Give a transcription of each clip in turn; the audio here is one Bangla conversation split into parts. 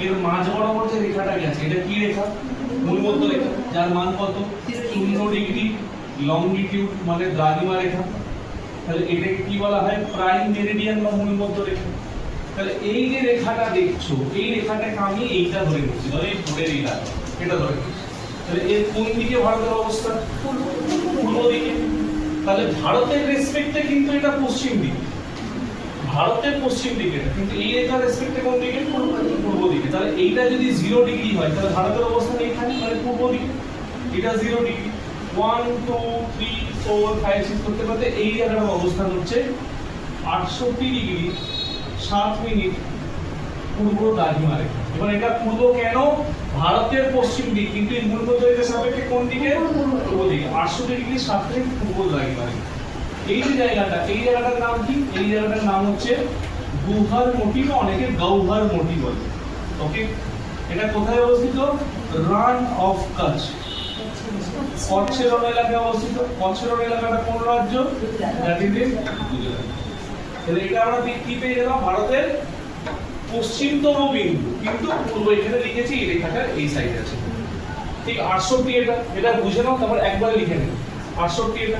এর মাঝ বরাবর যে রেখাটা গেছে এটা কি রেখা? মূলমধ্য রেখা, যার মান কত? 0 ডিগ্রি লংজিটিউড, মানে দ্রাঘিমা রেখা। তাহলে এটাকে কি বলা হয়? প্রাইম মেরিডিয়ান বা মূলমধ্য রেখা। তাহলে এই যে রেখাটা দেখছো, এই রেখাটাকে আমি এইটা ধরে নিচ্ছি, ধরে এই ভোটের এইটা, এটা ধরে নিচ্ছি। তাহলে এর কোন দিকে ভারতের অবস্থান? পূর্ব দিকে। তাহলে ভারতের রেসপেক্টে কিন্তু এটা পশ্চিম দিক, ভারতের পশ্চিম দিকে, কিন্তু এই রেখার রেসপেক্টে কোন দিকে? পূর্ব দিকে। তাহলে এইটা যদি 0 ডিগ্রি হয় তাহলে ভারতের অবস্থান এইখানে, মানে পূর্ব দিকে। এটা 0 ডিগ্রি। 1 2 3 4 5 6 করতে করতে এই জায়গাটার অবস্থান হচ্ছে 68 ডিগ্রি 7 মিনিট পূর্ব দ্রাঘিমা রেখা। এবার এটা পূর্ব কেন? ভারতের পশ্চিম দিক, কিন্তু এই মূলমধ্য রেখার সাপেক্ষে কোন দিকে? পূর্ব দিকে। 68 ডিগ্রি 7 মিনিট পূর্ব দ্রাঘিমা রেখা। এই যে জায়গাটা, এই জায়গাটার নাম কি? এই জায়গাটার নাম হচ্ছে গুহার মোটি, বা অনেকে গৌহার মোটি বলে। ওকে, এটা কোথায় অবস্থিত? রান অফ কচ্ছ, কচ্ছের রণ এলাকায় অবস্থিত। কচ্ছের রণ এলাকাটা কোন রাজ্য? That is Gujarat. তাহলে এটা আমরা কি পেয়ে গেলাম? ভারতের পশ্চিমতম বিন্দু, কিন্তু পূর্ব এখানে লিখেছি এই রেখাটা এই সাইডে আছে। ঠিক 68 এটা, এটা বুঝে নাও, তারপর একবার লিখে নিন 68 এটা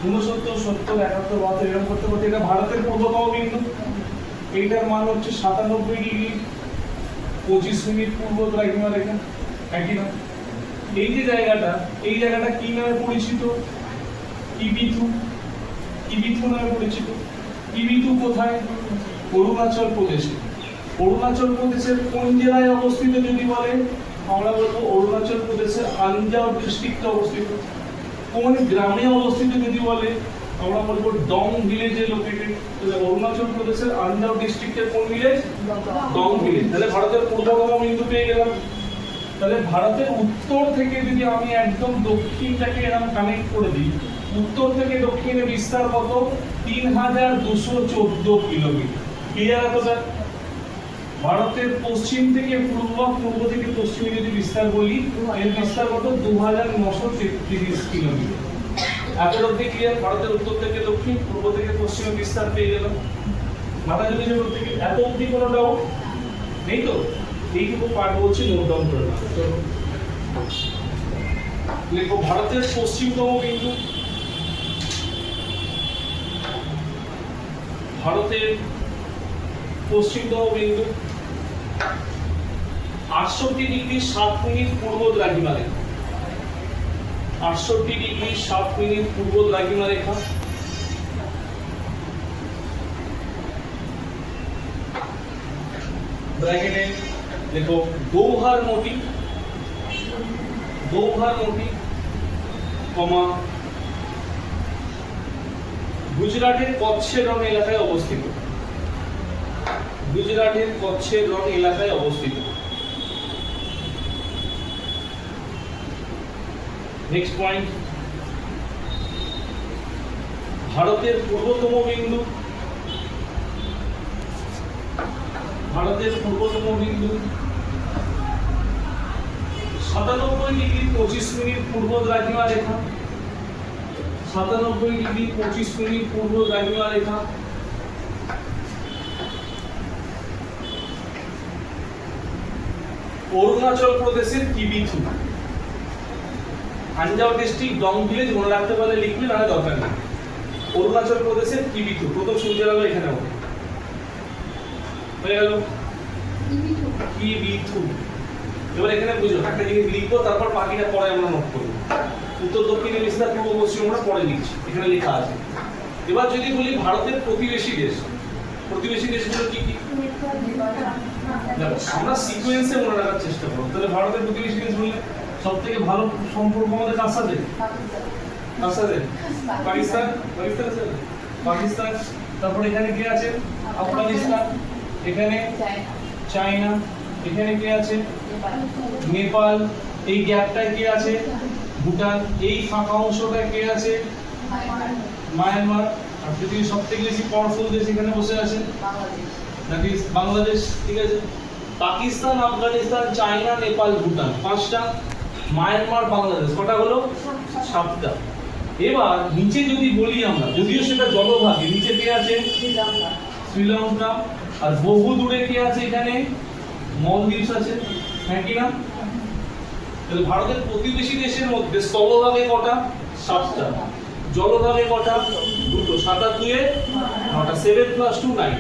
69 70 71 72 এরকম করতে করতে এটা ভারতের পূর্বতম বিন্দু। এইটার মান হচ্ছে 97 ডিগ্রি 25 মিনিট পূর্ব দ্রাঘিমা রেখা। একই না? এই যে জায়গাটা, এই জায়গাটা কি নামে পরিচিত? কিবিথু, কিবিথু নামে পরিচিত। কিবিথু কোথায়? অরুণাচল প্রদেশে। অরুণাচল প্রদেশের কোন জেলায় অবস্থিত যদি বলে? আমরা বলবো অরুণাচল প্রদেশের আনজাও ডিস্ট্রিক্টে অবস্থিত। কোন গ্রামে অবস্থিত যদি বলে? আমরা বলবো ডং ভিলেজে লোকেটেড। তাহলে অরুণাচল প্রদেশের আনজাও ডিস্ট্রিক্টের কোন ভিলেজ? ডং ভিলেজ। তাহলে ভারতের পূর্বতম বিন্দু পেয়ে গেলাম। তাহলে ভারতের উত্তর থেকে যদি আমি একদম দক্ষিণটাকে এরকম কানেক্ট করে দিই, উত্তর থেকে দক্ষিণে বিস্তার কত? 3214 কিলোমিটার। ক্লিয়ার আছে স্যার? ভারতের পশ্চিম থেকে পূর্ব, পূর্ব থেকে পশ্চিমে যদি বিস্তার বলি, এর বিস্তার কত? 2933 কিলোমিটার। এত অবধি ক্লিয়ার? ভারতের উত্তর থেকে দক্ষিণ, পূর্ব থেকে পশ্চিমে বিস্তার পেয়ে গেলাম। মাথা যদি প্রত্যেকে এত অবধি কোনো ডাউট নেই তো? এইটুকু পার্ট বলছি, নোট ডাউন করে নাও। দেখো ভারতের পশ্চিমতম বিন্দু, ভারতের পশ্চিমতম বিন্দু 68 ডিগ্রি 7 মিনিট পূর্ব দ্রাঘিমা রেখা। 68 ডিগ্রি 7 মিনিট পূর্ব দ্রাঘিমা রেখা। ব্র্যাকেটে দেখো গৌহার মোটি, গৌহার মোটি, কমা গুজরাটের কচ্ছের রণ এলাকায় অবস্থিত। গুজরাটের কচ্ছের রণ এলাকায় অবস্থিত। নেক্সট পয়েন্ট, ভারতের পূর্বতম বিন্দু, ভারতের পূর্বতম বিন্দু 97 ডিগ্রি 25 মিনিট পূর্ব দ্রাঘিমা রেখা। 97 ডিগ্রি 25 মিনিট পূর্ব দ্রাঘিমা রেখা। অরুণাচল প্রদেশের কিবিথু, আনজাও ডিস্ট্রিক্ট ডং ভিলেজ, মনে রাখতে পারলে লিখবে, না দরকার নেই। অরুণাচল প্রদেশের কিবিথু, প্রথম সূর্যালোক এখানে হবে। হয়ে গেল কিবিথু। এবার এখানে বুঝো, একটা জিনিস লিখবো, তারপর বাকিটা পরে আমরা নোট করবো। উত্তর দক্ষিণে বিস্তার, পূর্ব পশ্চিম আমরা পরে লিখছি, এখানে লেখা আছে। এবার যদি বলি ভারতের প্রতিবেশী দেশ, প্রতিবেশী দেশগুলো কি কি? দেখো আমরা সিকোয়েন্সে মনে রাখার চেষ্টা করব। তাহলে ভারতের প্রতিবেশী দেশ বললে সব থেকে ভালো সম্পর্ক আমাদের কার সাথে? কার সাথে? পাকিস্তান। পাকিস্তান আছে, পাকিস্তান। তারপর এখানে কে আছে? আফগানিস্তান। এখানে চায়না। এখানে কে আছে? নেপাল। এই গ্যাপটায় কে আছে? ভুটান। এই ফাঁকা অংশটায় কে আছে? মায়ানমার। আর পৃথিবীর সবথেকে বেশি পাওয়ারফুল দেশ এখানে বসে আছে, দ্যাট ইজ বাংলাদেশ। ঠিক আছে? পাকিস্তান, আফগানিস্তান, চায়না, নেপাল, ভুটান, পাঁচটা। মায়ানমার, বাংলাদেশ, কটা হলো? 7টা। এবার নিচে যদি বলি আমরা, যদিও সেটা জলভাগে, নিচে কে আছে? শ্রীলঙ্কা। আর বহু দূরে কে আছে? এখানে মলদ্বীপ আছে, হ্যাঁ কি না? তাহলে ভারতের প্রতিবেশী দেশের মধ্যে স্থলভাগে কটা? 7টা। জলভাগে কটা? 2টো। 7 আর 2 9টা। 7 + 2 9।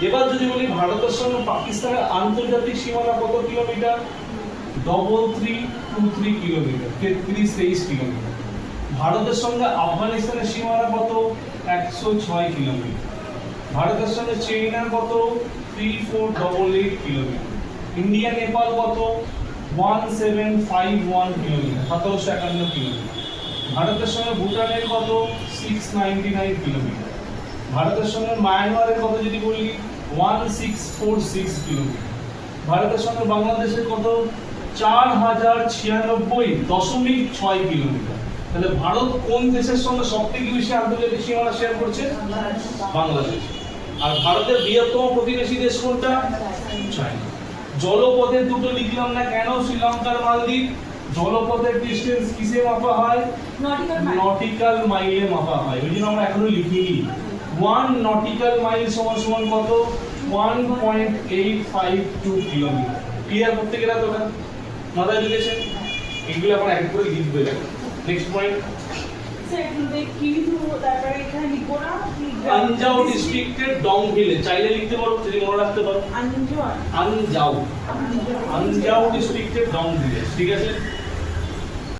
এবার যদি বলি ভারতের সঙ্গে পাকিস্তানের আন্তর্জাতিক সীমানা কত কিলোমিটার? 3323 kilometre, 3323 kilometre. ভারতের সঙ্গে আফগানিস্তানের সীমানা কত? 106 কিলোমিটার। ভারতের সঙ্গে চাইনার কত? 3488 কিলোমিটার। ইন্ডিয়া নেপাল কত? 1751 কিলোমিটার, 1751 কিলোমিটার। ভারতের সঙ্গে ভুটানের কত? 699 কিলোমিটার। ভারতের সঙ্গে মায়ানমারের কত যদি বলি? 1646 কিলোমিটার। ভারতের সঙ্গে বাংলাদেশের কত? 4096.6 কিলোমিটার। তাহলে ভারত কোন দেশের সঙ্গে সবথেকে বেশি আন্তর্জাতিক সীমানা শেয়ার করছে? বাংলাদেশ। আর ভারতের বৃহত্তম প্রতিবেশী দেশ কোনটা? চায়না। জলপথের দুটো লিখলাম না কেন? শ্রীলঙ্কার মালদ্বীপ। জলপথের ডিসটেন্স কিসে মাপা হয়? নটিক্যাল মাইলে মাপা হয়। ওই জন্য আমরা এখনো লিখিনি। 1 নটিক্যাল মাইল সমান সমান কত? 1.852 কিলোমিটার। ক্লিয়ার করতে গেলে তো মাথায় ঢুকেছে? এগুলো এখন এক করে লিখবে। নেক্সট পয়েন্ট, আনজাও ডিস্ট্রিক্টের ডং ভিলেজ। চাইলে লিখতে পারো, যদি মনে রাখতে পারো। আনজাও ডিস্ট্রিক্টের ডং ভিলেজ, ঠিক আছে।